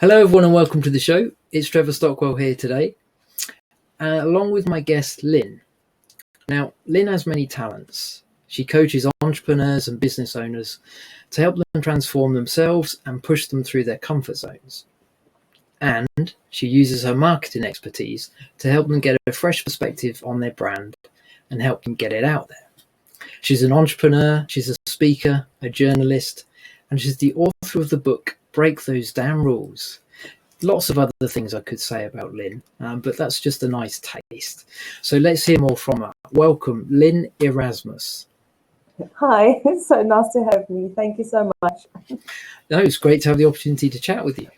Hello, everyone, and welcome to the show. It's Trevor Stockwell here today, along with my guest, Lynn. Now, Lynn has many talents. She coaches entrepreneurs and business owners to help them transform themselves and push them through their comfort zones. And she uses her marketing expertise to help them get a fresh perspective on their brand and help them get it out there. She's an entrepreneur, she's a speaker, a journalist, and she's the author of the book, Break Those Damn Rules. Lots of other things I could say about Lynn, but that's just a nice taste. So let's hear more from her. Welcome, Lynn Erasmus. Hi, it's so nice to have me. Thank you so much. No, it's great to have the opportunity to chat with you.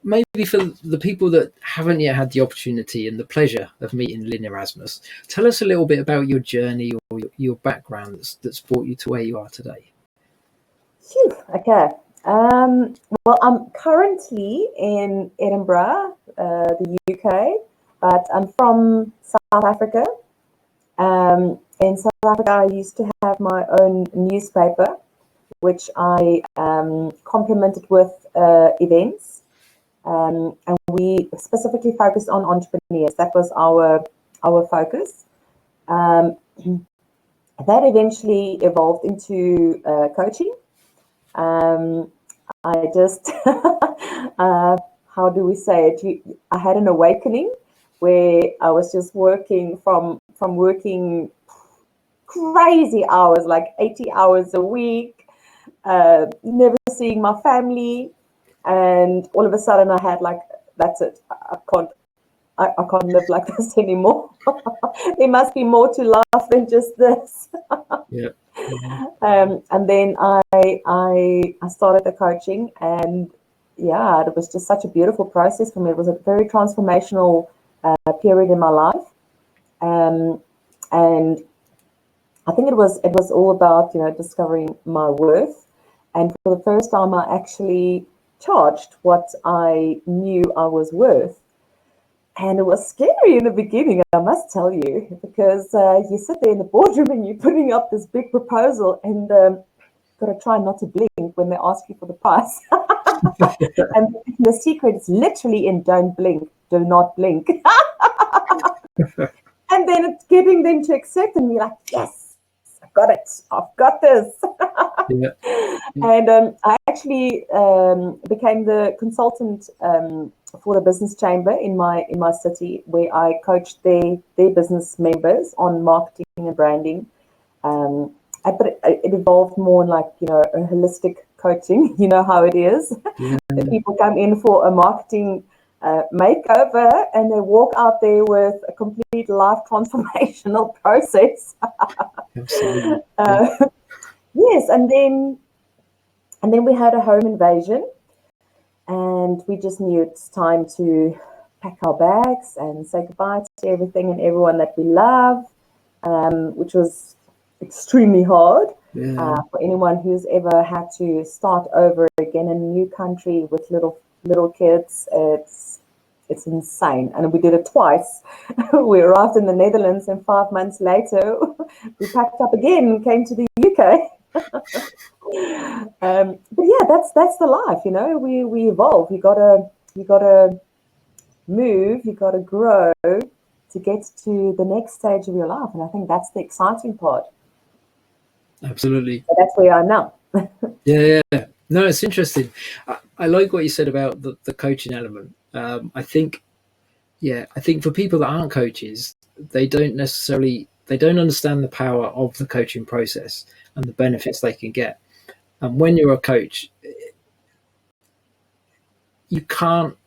Maybe for the people that haven't yet had the opportunity and the pleasure of meeting Lynn Erasmus, tell us a little bit about your journey or your background that's brought you to where you are today. Okay. Well, I'm currently in Edinburgh, the UK, but I'm from South Africa. In South Africa, I used to have my own newspaper, which I complemented with events. And we specifically focused on entrepreneurs. That was our focus. That eventually evolved into coaching. I just, how do we say it? I had an awakening where I was just working from working crazy hours, like 80 hours a week, never seeing my family. And all of a sudden I had like, that's it. I can't live like this anymore. There must be more to life than just this. Yeah. And then I started the coaching, and yeah, it was just such a beautiful process for me. It was a very transformational period in my life, and I think it was all about discovering my worth. And for the first time, I actually charged what I knew I was worth. And it was scary in the beginning, I must tell you, because you sit there in the boardroom and you're putting up this big proposal, and got to try not to blink when they ask you for the price. And the secret is literally in don't blink, do not blink. And then it's getting them to accept, and you're like, yes, I've got it, I've got this. Yeah. And I actually became the consultant for the business chamber in my city, where I coached their business members on marketing and branding. But it evolved more in like a holistic coaching. You know how it is. Yeah. People come in for a marketing makeover, and they walk out there with a complete life transformational process. Absolutely. Yes, and then we had a home invasion, and we just knew it's time to pack our bags and say goodbye to everything and everyone that we love, which was extremely hard. Yeah. For anyone who's ever had to start over again in a new country with little kids. It's insane. And we did it twice. We arrived in the Netherlands, and 5 months later we packed up again and came to the UK. But yeah, that's the life, we evolve. You gotta move, you gotta grow to get to the next stage of your life. And I think that's the exciting part. Absolutely. So that's where I am now. Yeah. No, it's interesting. I like what you said about the coaching element. I think for people that aren't coaches, they don't understand the power of the coaching process and the benefits they can get. And when you're a coach, you can't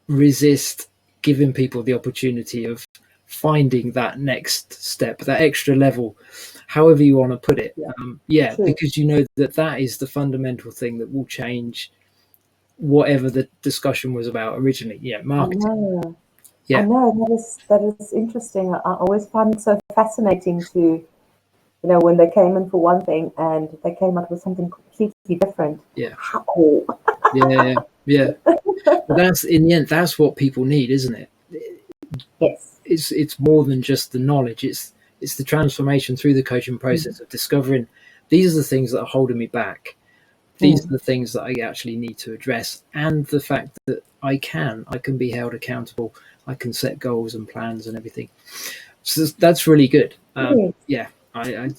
resist giving people the opportunity of finding that next step, that extra level, however you want to put it. Because you know that is the fundamental thing that will change whatever the discussion was about originally. Marketing. I know that is interesting. I always find it so fascinating to, when they came in for one thing and they came up with something completely different. Yeah. How cool. Yeah. But that's in the end, that's what people need, isn't it? Yes. It's more than just the knowledge. It's the transformation through the coaching process of discovering these are the things that are holding me back. these are the things that I actually need to address, and the fact that I can be held accountable. I can set goals and plans and everything. So that's really good. Yeah, I've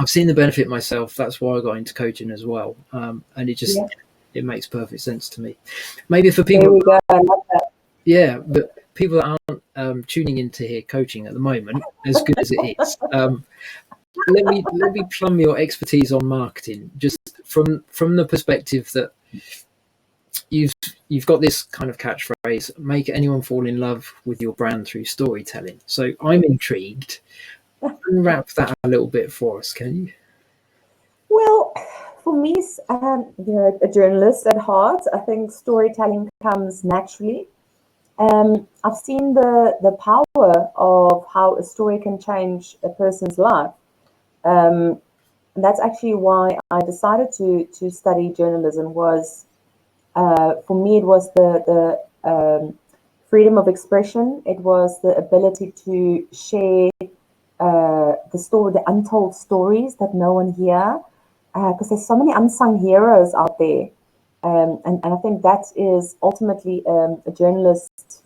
seen the benefit myself. That's why I got into coaching as well. And it makes perfect sense to me. Maybe for people, there we go. I love that. yeah, but people that aren't tuning in to hear coaching at the moment, as good as it is, let me plumb your expertise on marketing, just from the perspective that you've got this kind of catchphrase: make anyone fall in love with your brand through storytelling. So I'm intrigued. Unwrap that a little bit for us, can you? Well, for me, a journalist at heart, I think storytelling comes naturally. I've seen the power of how a story can change a person's life. And that's actually why I decided to study journalism. For me, it was the freedom of expression. It was the ability to share the untold stories that no one hears. Because there's so many unsung heroes out there. And I think that is ultimately a journalist's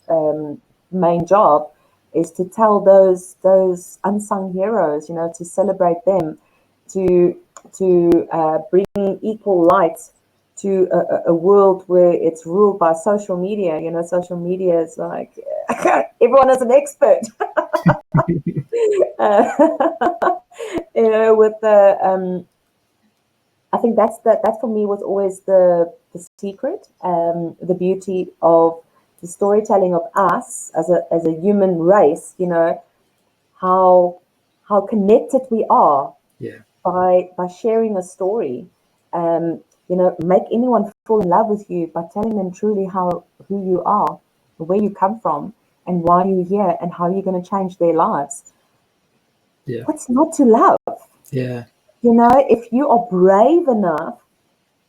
main job, is to tell those unsung heroes, to celebrate them, to bring equal light to a world where it's ruled by social media. Social media is like everyone is an expert. With the I think that for me was always the secret, the beauty of the storytelling of us as a human race. How connected we are. Yeah. By sharing a story. Make anyone fall in love with you by telling them truly who you are, where you come from, and why you're here, and how you're going to change their lives. Yeah. What's not to love? Yeah. If you are brave enough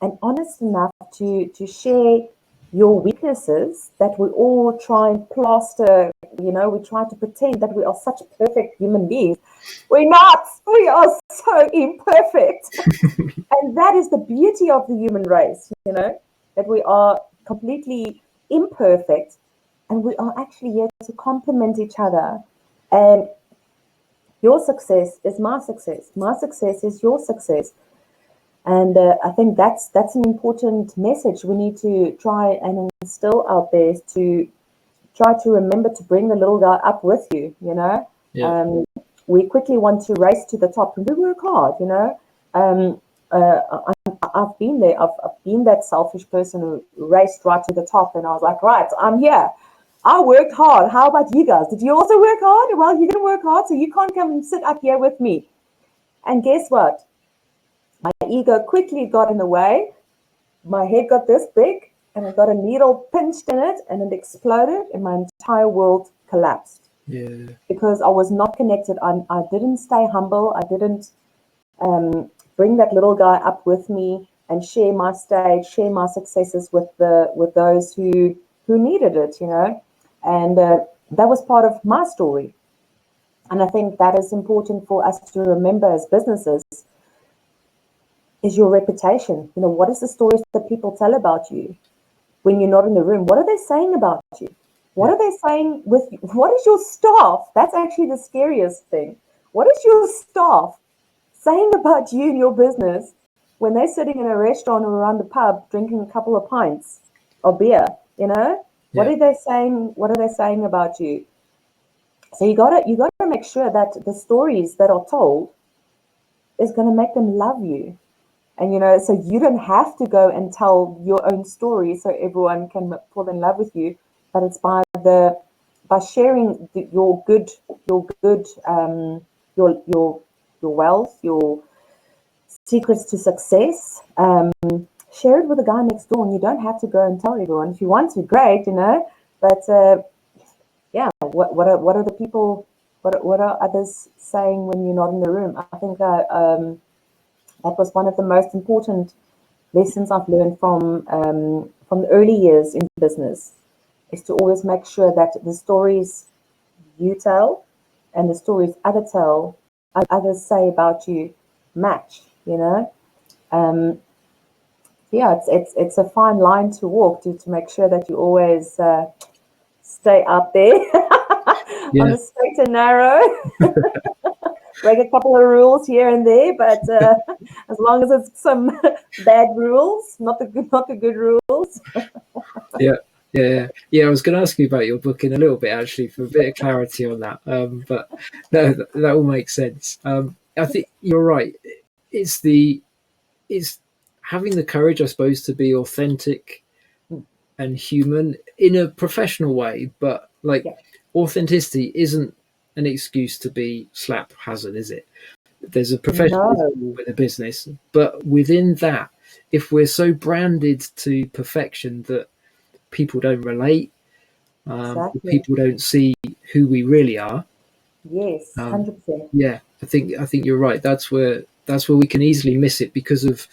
and honest enough to share your weaknesses that we all try and plaster, we try to pretend that we are such perfect human beings. We're not. We are so imperfect. And that is the beauty of the human race, that we are completely imperfect, and we are actually here to complement each other. And your success is my success. My success is your success. And I think that's an important message we need to try and instill out there, to try to remember to bring the little guy up with you, Yeah. We quickly want to race to the top, and we work hard, I've been there. I've been that selfish person who raced right to the top, and I was like, right, I'm here. I worked hard. How about you guys? Did you also work hard? Well, you didn't work hard, so you can't come and sit up here with me. And guess what? My ego quickly got in the way. My head got this big, and I got a needle pinched in it, and it exploded, and my entire world collapsed. Yeah. Because I was not connected. I didn't stay humble. I didn't bring that little guy up with me and share my stage, share my successes with those who needed it, And that was part of my story. And I think that is important for us to remember as businesses, is your reputation. What is the stories that people tell about you when you're not in the room? What are they saying about you? What are they saying what is your staff? That's actually the scariest thing. What is your staff saying about you and your business when they're sitting in a restaurant or around the pub drinking a couple of pints of beer? What are they saying? What are they saying about you? So you gotta make sure that the stories that are told is going to make them love you. And so you don't have to go and tell your own story so everyone can fall in love with you, but it's by sharing your wealth, your secrets to success. Share it with the guy next door, and you don't have to go and tell everyone. If you want to, great, But what are the people? What are others saying when you're not in the room? I think that was one of the most important lessons I've learned from the early years in business, is to always make sure that the stories you tell and the stories others say about you match. yeah, it's a fine line to walk to make sure that you always stay up there on Yeah, the straight and narrow. Break a couple of rules here and there, but as long as it's some bad rules, not the good rules. yeah, yeah. I was going to ask you about your book in a little bit, actually, for a bit of clarity on that. But no, that all makes sense. I think you're right. It's it's having the courage, I suppose, to be authentic and human in a professional way, but like Yeah. authenticity isn't an excuse to be slap hazard, is it? There's a No, professionalism with a business, but within that, if we're so branded to perfection that people don't relate, exactly. people don't see who we really are, Yes, um, 100%. yeah, I think you're right. That's where we can easily miss it because of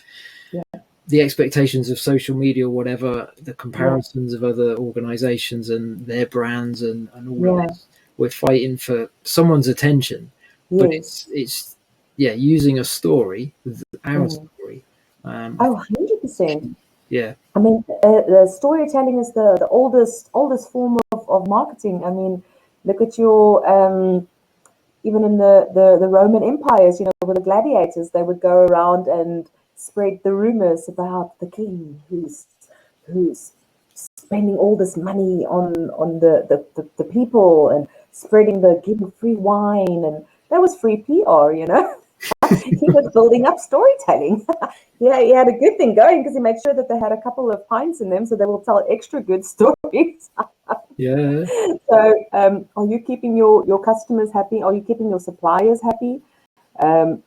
Yeah, the expectations of social media or whatever, the yeah, comparisons of other organizations and their brands and all of yeah. this. We're fighting for someone's attention, but Yes. it's yeah, using a story, our Mm. story. I Oh, think, 100%. yeah, I mean, the storytelling is the oldest form of marketing. I mean, look at your even in the Roman empires, with the gladiators, they would go around and spread the rumors about the king who's spending all this money on the people and spreading the give free wine, and that was free PR. He was building up storytelling. Yeah, he had a good thing going because he made sure that they had a couple of pints in them, so they will tell extra good stories. yeah, So, are you keeping your customers happy? Are you keeping your suppliers happy? Um,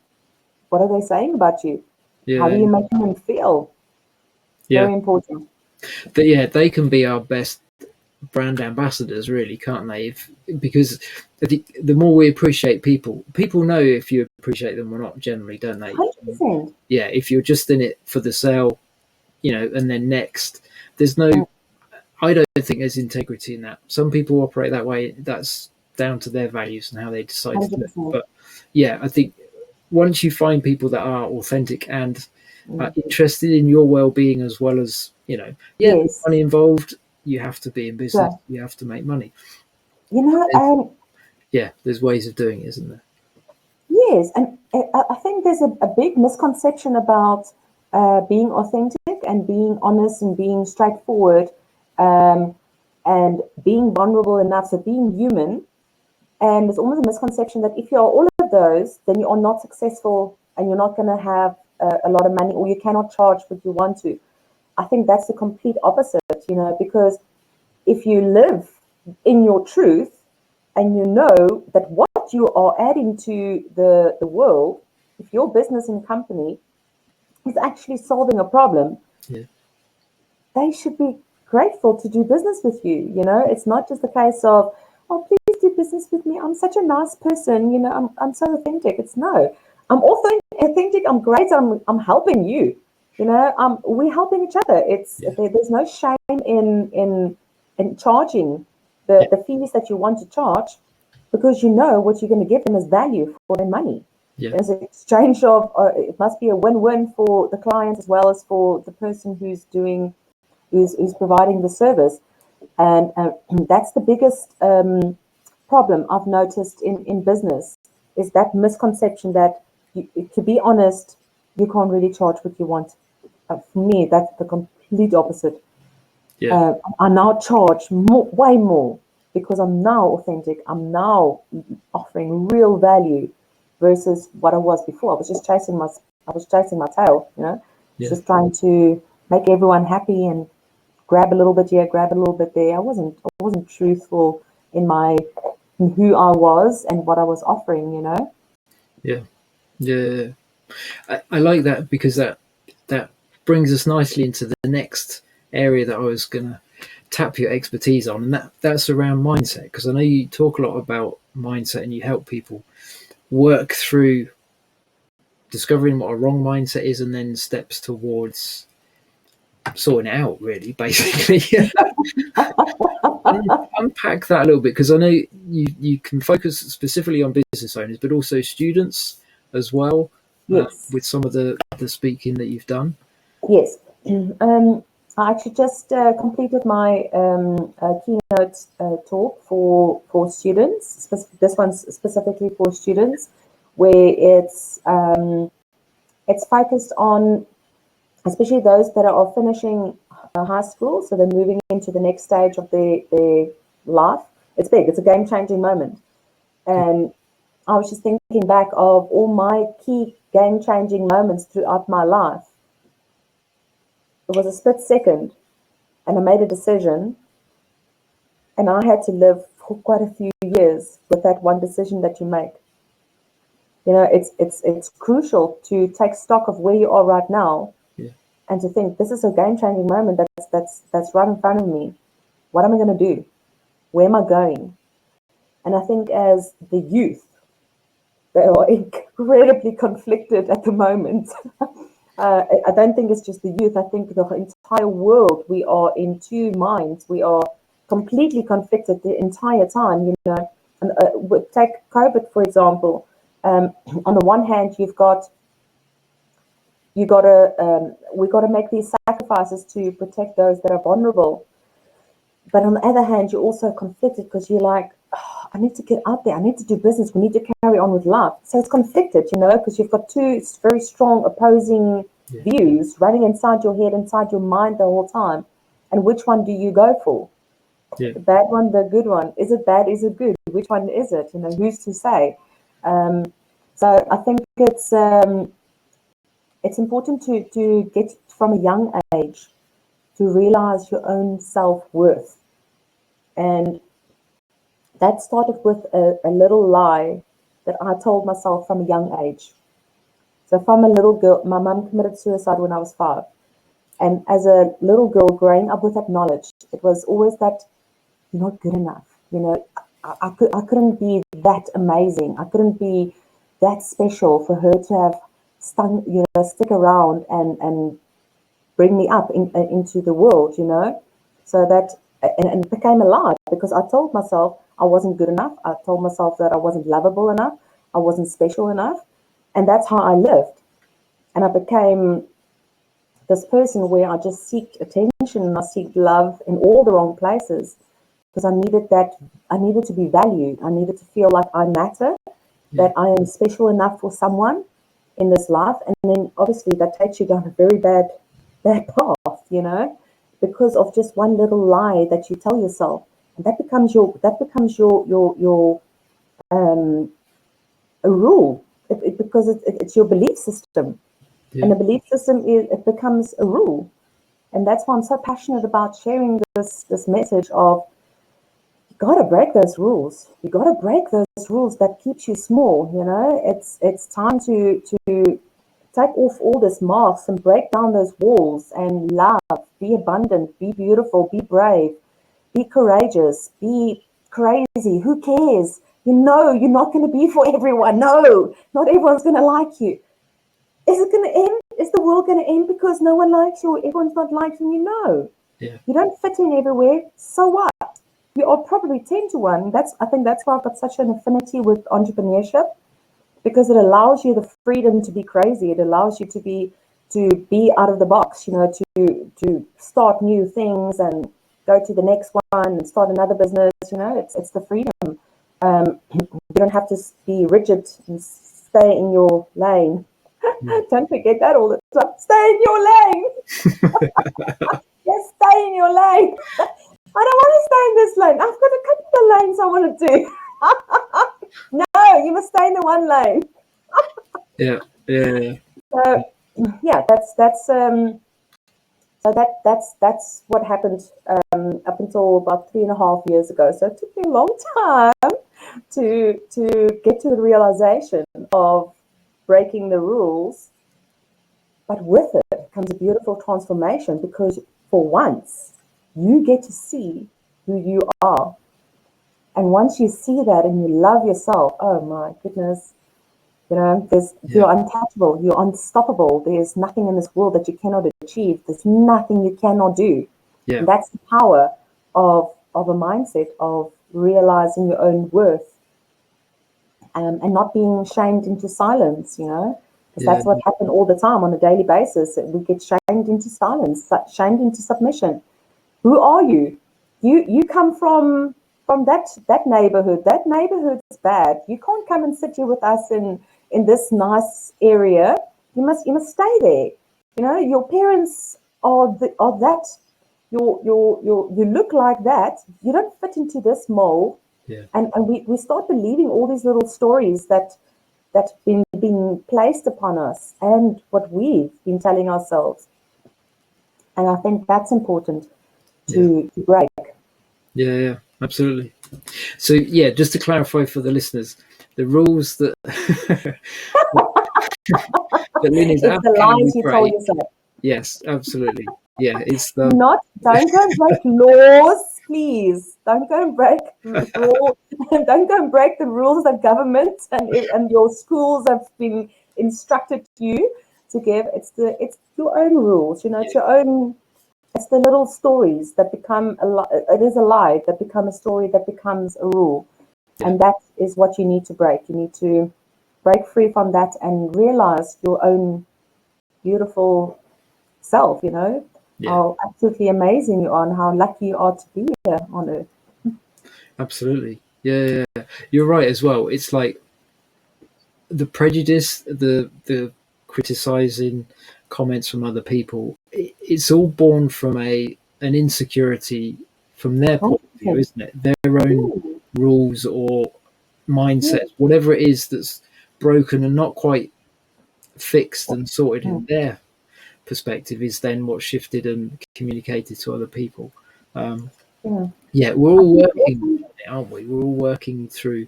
what are they saying about you? How are yeah, you making them feel? yeah. Very important. But yeah, they can be our best brand ambassadors, really, can't they? Because the more we appreciate people, people know if you appreciate them or not, generally, don't they? 100%. Yeah, if you're just in it for the sale, and then next, there's no. I don't think there's integrity in that. Some people operate that way. That's down to their values and how they decide to do it. 100%. But yeah, I think once you find people that are authentic and are Mm. interested in your well-being as well as yeah, there's Yes. money involved. You have to be in business. So, You have to make money. you know, There's, yeah, there's ways of doing it, isn't there? yes, and I think there's a big misconception about being authentic and being honest and being straightforward, um, and being vulnerable enough, so being human. And there's almost a misconception that if you are all of those, then you are not successful and you're not going to have a lot of money, or you cannot charge what you want to. I think that's the complete opposite, because if you live in your truth and you know that what you are adding to the world, if your business and company is actually solving a problem, Yeah, they should be grateful to do business with you. It's not just a case of, oh, please do business with me. I'm such a nice person. I'm so authentic. It's no, I'm authentic. I'm great. I'm helping you. We're helping each other. yeah, There's no shame in charging yeah, the fees that you want to charge, because what you're going to give them is value for their money. yeah, There's an exchange of, it must be a win-win for the client as well as for the person who's providing the service. And that's the biggest problem I've noticed in business, is that misconception that, to be honest, you can't really charge what you want. For me, that's the complete opposite. yeah, I now charge more, way more, because I'm now authentic. I'm now offering real value versus what I was before. I was chasing my tail. yeah, Just trying to make everyone happy and grab a little bit here, grab a little bit there. I wasn't truthful in who I was and what I was offering. yeah, yeah. I like that because that brings us nicely into the next area that I was gonna tap your expertise on, and that's around mindset, because I know you talk a lot about mindset and you help people work through discovering what a wrong mindset is and then steps towards sorting it out, really, basically. Unpack that a little bit, because I know you can focus specifically on business owners but also students as well, Yes, with some of the speaking that you've done. yes. I actually just completed my keynote talk for students. This one's specifically for students, where it's focused on especially those that are finishing high school, so they're moving into the next stage of their life. It's big. It's a game-changing moment. And I was just thinking back of all my key game-changing moments throughout my life. It was a split second, and I made a decision, and I had to live for quite a few years with that one decision that you make. You know, it's crucial to take stock of where you are right now, and to think, this is a game-changing moment that's right in front of me. What am I going to do? Where am I going? And I think as the youth, they are incredibly conflicted at the moment. I don't think it's just the youth. I think the entire world, we are in two minds. We are completely conflicted the entire time, you know. And take COVID, for example. On the one hand, we got to make these sacrifices to protect those that are vulnerable. But on the other hand, you're also conflicted because you're like, oh, I need to get out there. I need to do business. We need to carry on with life. So it's conflicted, you know, because you've got two very strong opposing views running inside your head, inside your mind the whole time. And which one do you go for? The bad one, the good one. Is it bad? Is it good? Which one is it? You know, who's to say? So I think it's important to get from a young age to realize your own self-worth. And that started with a little lie that I told myself from a young age. So from a little girl, my mum committed suicide when I was 5. And as a little girl growing up with that knowledge, it was always that you're not good enough. You know, I couldn't be that amazing. I couldn't be that special for her to have stick around and bring me up into the world, you know. So that, and it became a lie because I told myself I wasn't good enough. I told myself that I wasn't lovable enough. I wasn't special enough. And that's how I lived. And I became this person where I just seeked attention and I seeked love in all the wrong places because I needed to be valued. I needed to feel like I matter, that I am special enough for someone in this life. And then obviously that takes you down a very bad path, you know, because of just one little lie that you tell yourself. And that becomes your a rule, because it's your belief system. And the belief system becomes a rule. And that's why I'm so passionate about sharing this message of, you got to break those rules. You got to break those rules that keeps you small. You know, it's time to take off all this masks and break down those walls and love. Be abundant. Be beautiful. Be brave. Be courageous. Be crazy. Who cares? You know, you're not going to be for everyone. No, not everyone's going to like you. Is it going to end? Is the world going to end because no one likes you or everyone's not liking you? No. You don't fit in everywhere. So what? You are probably 10 to 1. I think that's why I've got such an affinity with entrepreneurship, because it allows you the freedom to be crazy. It allows you to be out of the box, you know, to start new things and go to the next one and start another business. You know, it's the freedom. You don't have to be rigid and stay in your lane. Don't forget that all the time. Stay in your lane. Yes, stay in your lane. I don't want to stay in this lane. I've got a couple of lanes I want to do. No, you must stay in the one lane. So yeah, that's what happened up until about 3.5 years ago. So it took me a long time to get to the realization of breaking the rules. But with it comes a beautiful transformation, because for once you get to see who you are. And once you see that and you love yourself, oh my goodness, you know, you're untouchable, you're unstoppable. There's nothing in this world that you cannot achieve. There's nothing you cannot do. And that's the power of a mindset of realizing your own worth, and not being shamed into silence, you know. because that's what happens all the time on a daily basis. We get shamed into silence, shamed into submission. Who are you? You come from that neighborhood. That neighborhood's bad. You can't come and sit here with us in this nice area. You must stay there. You know, your parents are that. You look like that. You don't fit into this mold. Yeah. And we start believing all these little stories that being placed upon us and what we've been telling ourselves. And I think that's important to break. Yeah, absolutely. So just to clarify for the listeners, the rules that that Lynn is it's the lies you told yourself. Yes, absolutely. Yeah, it's the don't go and break laws, please. Don't go and break rules. Don't go and break the rules that government and your schools have been instructed you to give. It's your own rules. You know, it's your own. It's the little stories that become it is a lie that become a story that becomes a rule, and that is what you need to break. You need to break free from that and realize your own beautiful self. You know, how absolutely amazing you are and how lucky you are to be here on earth. Absolutely, yeah. You're right as well. It's like the prejudice, the criticizing comments from other people. It's all born from an insecurity from their point of view, isn't it? Their own rules or mindsets, whatever it is that's broken and not quite fixed and sorted in their perspective, is then what's shifted and communicated to other people. We're all working, aren't we? We're all working through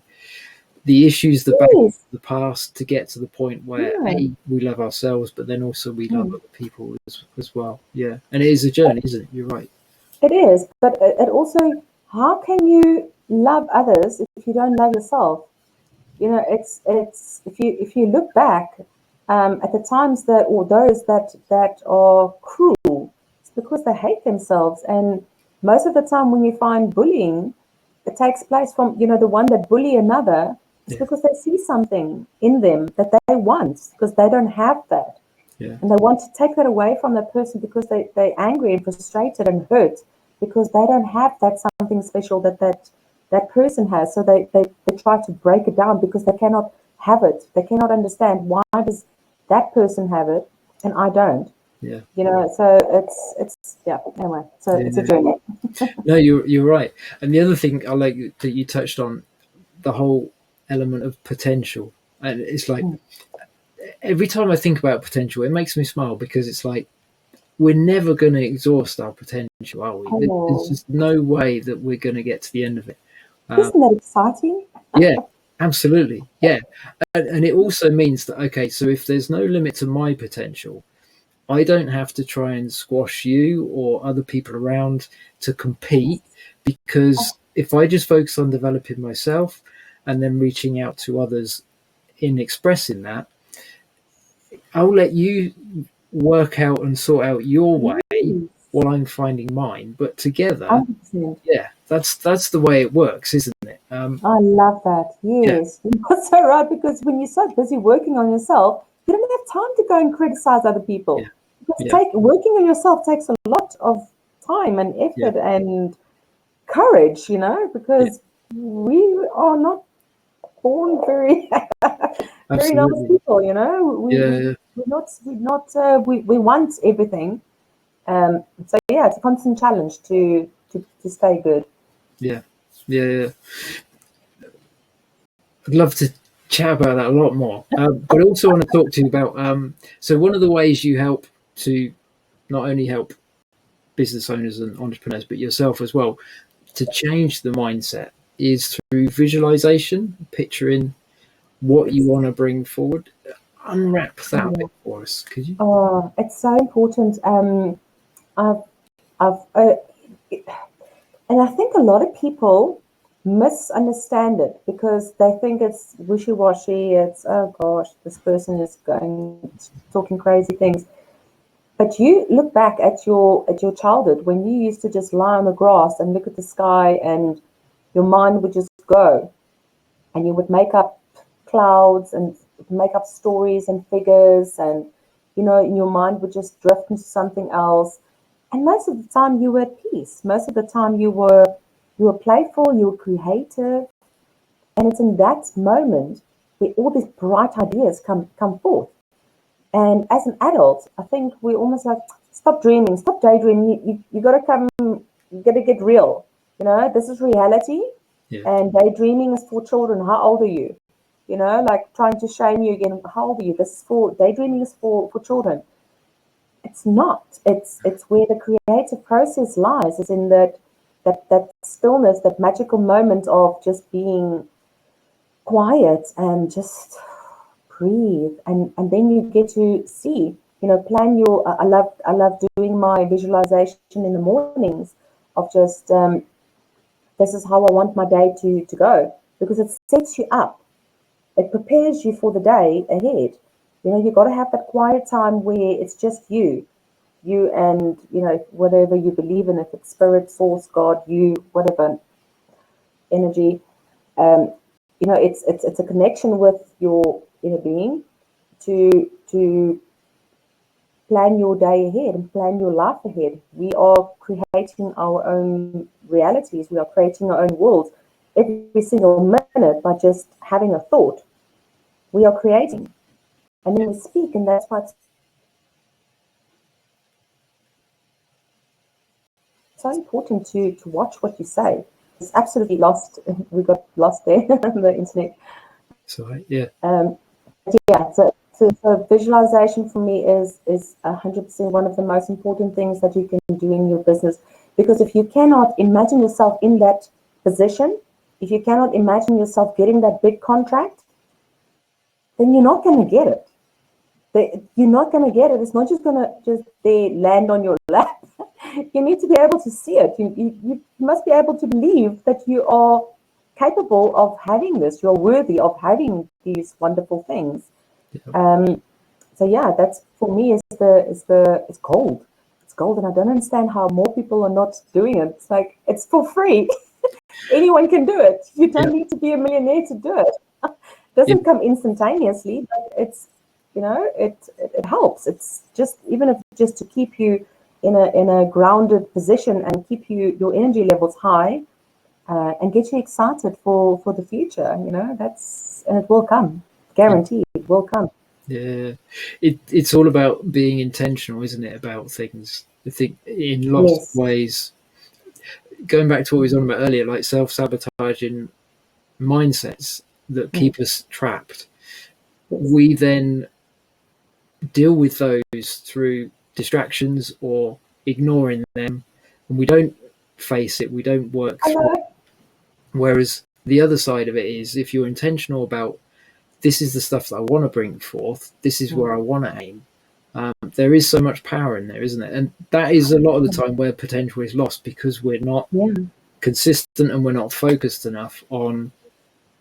the issues, the past, to get to the point where we love ourselves, but then also we love other people as well. Yeah, and it is a journey, isn't it? You're right. It is, but it also, how can you love others if you don't love yourself? You know, it's if you look back at the times those that are cruel, it's because they hate themselves. And most of the time, when you find bullying, it takes place from the one that bully another. It's because they see something in them that they want, because they don't have that. Yeah. And they want to take that away from that person because they're angry and frustrated and hurt because they don't have that something special that person has. So they try to break it down because they cannot have it. They cannot understand, why does that person have it and I don't. Yeah. So it's anyway. So it's a journey. No, you're right. And the other thing I like that you touched on, the whole element of potential. And it's like every time I think about potential, it makes me smile, because it's like we're never going to exhaust our potential, are we? There's just no way that we're going to get to the end of it. Isn't that exciting? Yeah, absolutely. Yeah. And it also means that, okay, so if there's no limit to my potential, I don't have to try and squash you or other people around to compete, because if I just focus on developing myself and then reaching out to others in expressing that, I'll let you work out and sort out your way while I'm finding mine. But together, 100%. that's the way it works, isn't it? I love that. Yes, you're so right, because when you're so busy working on yourself, you don't have time to go and criticize other people. Yeah. Because working on yourself takes a lot of time and effort and courage, because we are not born very very nice people, we want everything. So it's a constant challenge to stay good. Yeah. I'd love to chat about that a lot more, but I also want to talk to you about so one of the ways you help to not only help business owners and entrepreneurs, but yourself as well, to change the mindset is through visualization, picturing what you want to bring forward. Unwrap that a bit for us, could you? Oh, it's so important. And I think a lot of people misunderstand it because they think it's wishy-washy. It's, oh gosh, this person is talking crazy things. But you look back at your childhood when you used to just lie on the grass and look at the sky, and your mind would just go, and you would make up clouds and make up stories and figures, and your mind would just drift into something else. And most of the time you were at peace. Most of the time you were playful, you were creative. And it's in that moment where all these bright ideas come forth. And as an adult, I think we're almost like, stop dreaming, stop daydreaming. You got to get real. This is reality. Yeah. And daydreaming is for children. How old are you? Like trying to shame you again. How old are you? Daydreaming is for children. It's not. It's where the creative process lies. It's in that stillness, that magical moment of just being quiet and just breathe, and then you get to see, plan your. I love doing my visualization in the mornings of just this is how I want my day to go, because it sets you up. It prepares you for the day ahead. You got to have that quiet time where it's just you and whatever you believe in, if it's spirit, source, God, whatever energy. It's a connection with your inner being to plan your day ahead and plan your life ahead. We are creating our own realities. We are creating our own worlds. Every single minute, by just having a thought, we are creating. And then we speak, and that's why it's so important to watch what you say. It's absolutely lost. We got lost there on the internet. So yeah. So visualization for me is 100% one of the most important things that you can do in your business. Because if you cannot imagine yourself in that position, if you cannot imagine yourself getting that big contract, then you're not going to get it. You're not going to get it. It's not just going to land on your lap. You need to be able to see it. You must be able to believe that you are capable of having this. You're worthy of having these wonderful things. Yeah. So yeah, that's for me it's gold. It's gold, and I don't understand how more people are not doing it. It's like, it's for free. Anyone can do it. You don't need to be a millionaire to do it. It doesn't come instantaneously, but it's it helps. It's just, even if just to keep you in a grounded position and keep your energy levels high, and get you excited for the future. And it will come. Guaranteed, it will come. Yeah, it's all about being intentional, isn't it? About things. I think in lots of ways. Going back to what we were on about earlier, like self-sabotaging mindsets that keep us trapped. We then deal with those through distractions or ignoring them, and we don't face it. We don't work through it. Whereas the other side of it is, if you're intentional about, this is the stuff that I want to bring forth, this is where I want to aim, there is so much power in there, isn't it? And that is a lot of the time where potential is lost, because we're not consistent and we're not focused enough on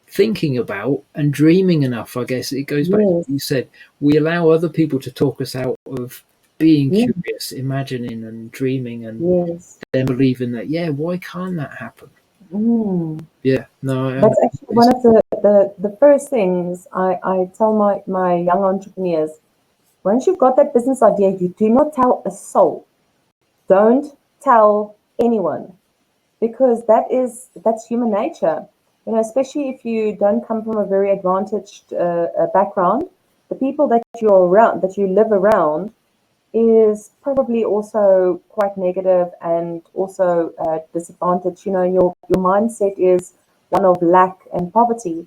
thinking about and dreaming enough. I guess it goes back to what you said. We allow other people to talk us out of being curious, imagining and dreaming, and then believing that, why can't that happen? Yeah, no. That's actually one of the first things I tell my young entrepreneurs. Once you've got that business idea, you do not tell a soul. Don't tell anyone, because that's human nature. Especially if you don't come from a very advantaged background, the people that you're around, that you live around, is probably also quite negative and also disadvantaged. Your mindset is one of lack and poverty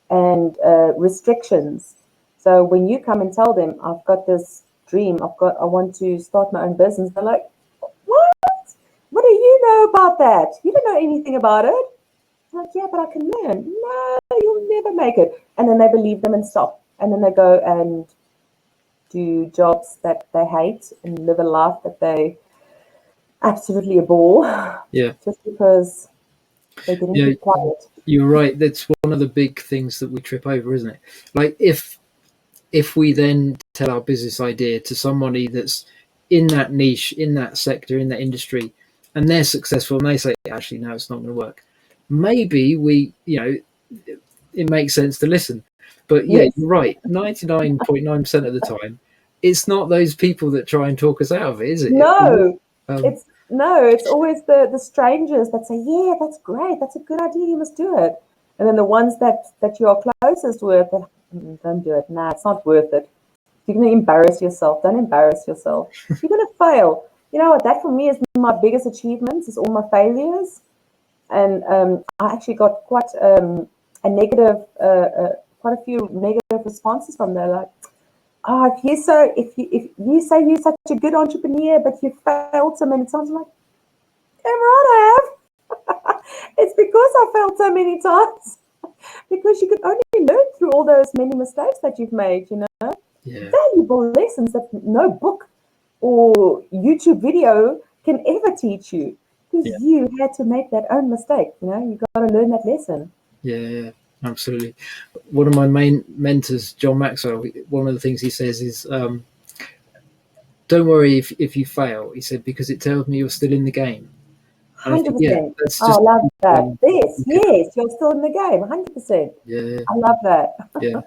and restrictions. So when you come and tell them, I've got this dream, I want to start my own business, they're like, what? What do you know about that? You don't know anything about it. I'm like, yeah, but I can learn. No, you'll never make it. And then they believe them and stop. And then they go and do jobs that they hate and live a life that they absolutely abhor. Yeah. Just because they didn't keep quiet. You're right. That's one of the big things that we trip over, isn't it? Like if we then tell our business idea to somebody that's in that niche, in that sector, in that industry, and they're successful, and they say, actually, no, it's not going to work. Maybe it makes sense to listen. But yeah, Yes. you're right. 99.9% of the time, it's not those people that try and talk us out of it, is it? No, Um, it's no, it's always the strangers that say, "Yeah, that's great. That's a good idea. You must do it." And then the ones that you are closest with, that don't do it. Nah, it's not worth it. You're going to embarrass yourself. Don't embarrass yourself. You're going to fail. You know what? That for me is my biggest achievements. Is all my failures. And I actually got quite a negative, quite a few negative responses from there. Like, oh, if you say you're such a good entrepreneur, but you failed so many times, I'm like, damn right I have. It's because I failed so many times. Because you can only learn through all those many mistakes that you've made, yeah, valuable lessons that no book or YouTube video can ever teach you. Because yeah, you had to make that own mistake, you got to learn that lesson. yeah, absolutely. One of my main mentors, John Maxwell, one of the things he says is, don't worry if you fail, he said, because it tells me you're still in the game. And I think, yeah, 100%. that's Oh, just, I love that. Yes, you're still in the game. 100%. yeah, I love that. yeah.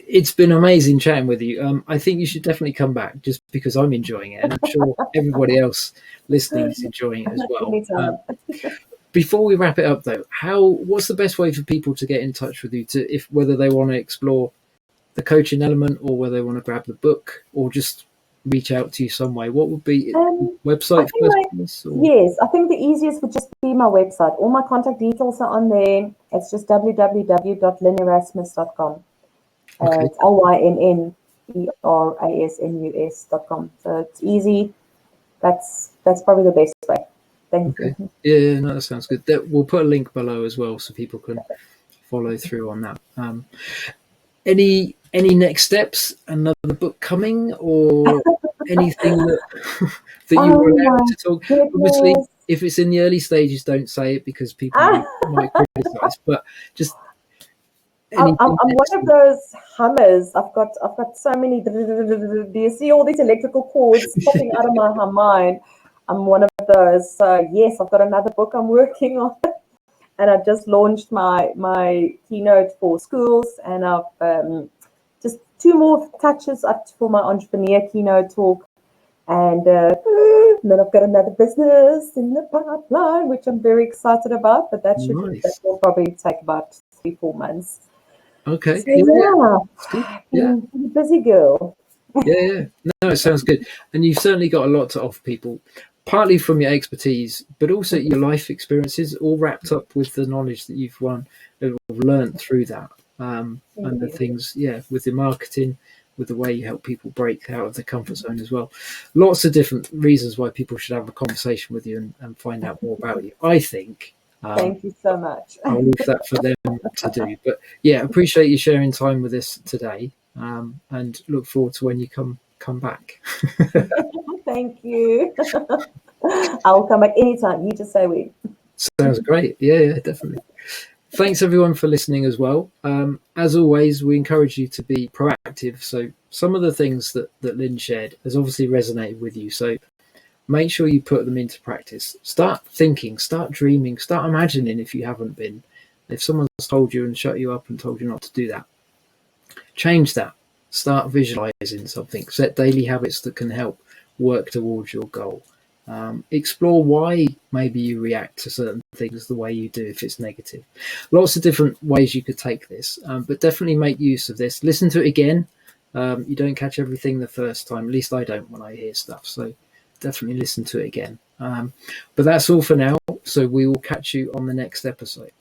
It's been amazing chatting with you. I think you should definitely come back just because I'm enjoying it, and I'm sure everybody else listening is enjoying it as well. Anytime. Before we wrap it up, though, what's the best way for people to get in touch with you, if whether they want to explore the coaching element or whether they want to grab the book or just reach out to you some way? What would be website first? Yes, I think the easiest would just be my website. All my contact details are on there. It's just www.lynnerasmus.com. Okay. It's LYNNERASMUS.com. So it's easy. That's probably the best way. Thank Okay. you. Yeah, no, that sounds good. We'll put a link below as well so people can follow through on that. Any next steps? Another book coming, or anything that that you were Oh allowed my to talk? Obviously, goodness. if it's in the early stages, don't say it because people might criticize. But just anything I'm next one of those hummers. I've got so many. Do you see all these electrical cords popping out of my mind? I'm one of those. So yes, I've got another book I'm working on, and I've just launched my keynote for schools, and I've just two more touches up for my entrepreneur keynote talk, and then I've got another business in the pipeline, which I'm very excited about. But that nice. will probably take about 3-4 months. Okay. So Yeah. It's good. Yeah. I'm a busy girl. Yeah. No, it sounds good. And you've certainly got a lot to offer people, partly from your expertise, but also your life experiences, all wrapped up with the knowledge that you've learned through that. And the things, with the marketing, with the way you help people break out of the comfort zone as well. Lots of different reasons why people should have a conversation with you and find out more about you, I think. Thank you so much. I'll leave that for them to do. But yeah, appreciate you sharing time with us today, and look forward to when you come back. Thank you. I'll come back anytime. You just say when. Sounds great. Yeah, definitely. Thanks everyone for listening as well. As always, we encourage you to be proactive. So some of the things that Lynn shared has obviously resonated with you. So make sure you put them into practice. Start thinking, start dreaming, start imagining if you haven't been. If someone's told you and shut you up and told you not to do that, change that. Start visualizing something. Set daily habits that can help work towards your goal. Explore why maybe you react to certain things the way you do if it's negative. Lots of different ways you could take this, but definitely make use of this. Listen to it again. You don't catch everything the first time. At least I don't when I hear stuff. So definitely listen to it again. But that's all for now. So we will catch you on the next episode.